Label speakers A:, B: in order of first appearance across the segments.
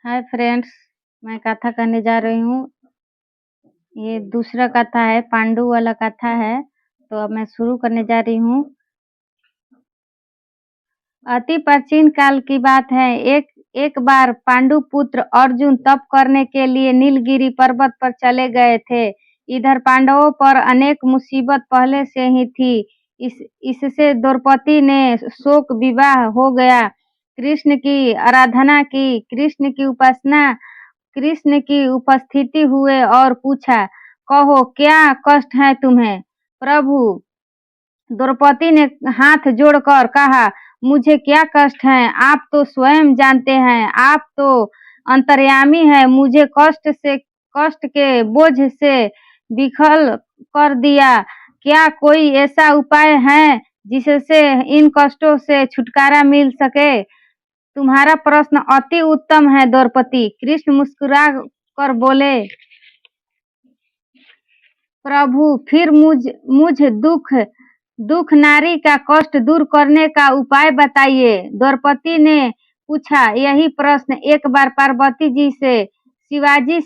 A: Hi friends, मैं कथा करने जा रही हूँ। ये दूसरा कथा है, पांडु वाला कथा है। तो अब मैं शुरू करने जा रही हूँ। अति प्राचीन काल की बात है। एक बार पांडु पुत्र अर्जुन तप करने के लिए नीलगिरी पर्वत पर चले गए थे। इधर पांडवों पर अनेक मुसीबत पहले से ही थी। इससे द्रौपदी ने शोक विवाह हो गया। कृष्ण की आराधना की, कृष्ण की उपासना, कृष्ण की उपस्थिति हुए और पूछा, कहो क्या कष्ट है तुम्हें? प्रभु, द्रौपदी ने हाथ जोड़कर कहा, मुझे क्या कष्ट है? आप तो स्वयं जानते हैं, आप तो अंतर्यामी हैं। मुझे कष्ट के बोझ से विखल कर दिया। क्या कोई ऐसा उपाय है जिससे इन कष्टों से छुटकारा मिल सके? तुम्हारा प्रश्न अति उत्तम है द्रौपदी। कृष्ण मुस्कुरा कर बोले, प्रभु फिर मुझ दुख नारी का कष्ट दूर करने का उपाय बताइए। द्रौपदी ने पूछा यही प्रश्न एक बार पार्वती जी से शिवाजी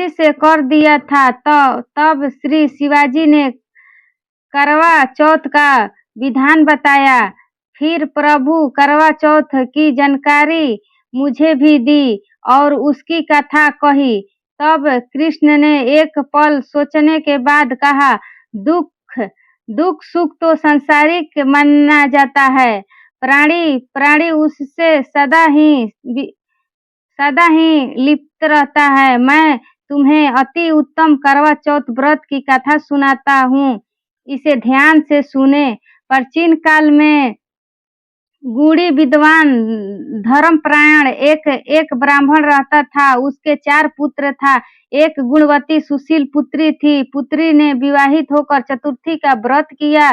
A: से कर दिया था। तब श्री शिवाजी ने करवा चौथ का विधान बताया। फिर प्रभु करवा चौथ की जानकारी मुझे भी दी और उसकी कथा कही। तब कृष्ण ने एक पल सोचने के बाद कहा, दुख सुख तो सांसारिक माना जाता है। प्राणी उससे सदा ही लिप्त रहता है। मैं तुम्हें अति उत्तम करवा चौथ व्रत की कथा सुनाता हूँ, इसे ध्यान से सुने। प्राचीन काल में गुणी विद्वान धर्मपरायण एक ब्राह्मण रहता था। उसके 4 पुत्र था। एक गुणवती सुशील पुत्री थी। पुत्री ने विवाहित होकर चतुर्थी का व्रत किया,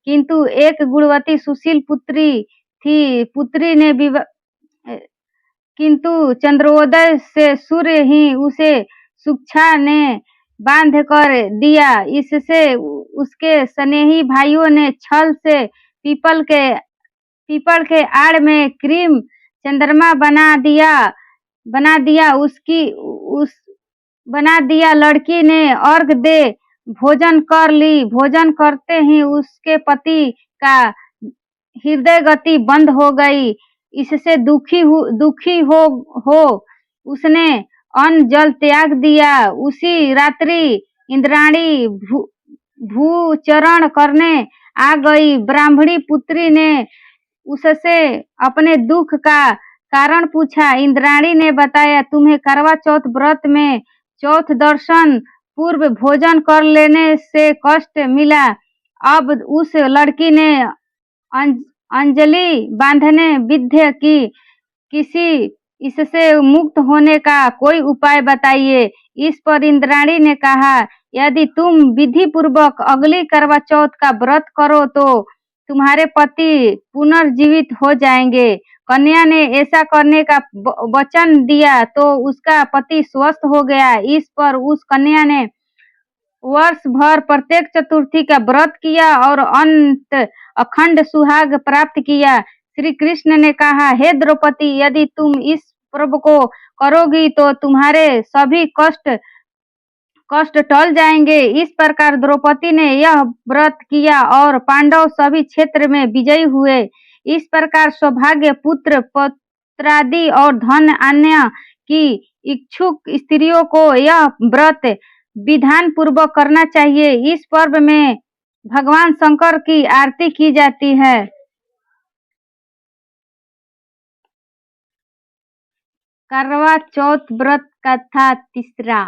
A: किंतु एक गुणवती सुशील पुत्री थी। पुत्री ने किंतु चंद्रोदय से सूर्य ही उसे शिक्षा ने बांध कर दिया। इससे उसके स्नेही भाइयों ने छल से पीपल के आड़ में क्रीम चंद्रमा बना दिया। लड़की ने अर्घ दे भोजन कर ली। भोजन करते ही उसके पति का हृदय गति बंद हो गई। इससे दुखी हो उसने अन्न जल त्याग दिया। उसी रात्रि इंद्राणी भूचरण करने आ गई। ब्राह्मणी पुत्री ने उससे अपने दुख का कारण पूछा। इंद्राणी ने बताया, तुम्हें करवा चौथ व्रत में चौथ दर्शन पूर्व भोजन कर लेने से कष्ट मिला। अब उस लड़की ने अंजलि बांधने विद्या की। इससे मुक्त होने का कोई उपाय बताइए। इस पर इंद्राणी ने कहा, यदि तुम विधि पूर्वक अगली करवा चौथ का व्रत करो तो तुम्हारे पति पुनर्जीवित हो जाएंगे। कन्या ने ऐसा करने का वचन दिया तो उसका पति स्वस्थ हो गया। इस पर उस कन्या ने वर्ष भर प्रत्येक चतुर्थी का व्रत किया और अंत अखंड सुहाग प्राप्त किया। श्री कृष्ण ने कहा, हे द्रौपदी, यदि तुम इस पर्व को करोगी तो तुम्हारे सभी कष्ट टल जाएंगे। इस प्रकार द्रौपदी ने यह व्रत किया और पांडव सभी क्षेत्र में विजयी हुए। इस प्रकार सौभाग्य, पुत्र पौत्रादि और धन अन्य की इच्छुक स्त्रियों को यह व्रत विधान पूर्वक करना चाहिए। इस पर्व में भगवान शंकर की आरती की जाती है। करवा चौथ व्रत कथा तीसरा।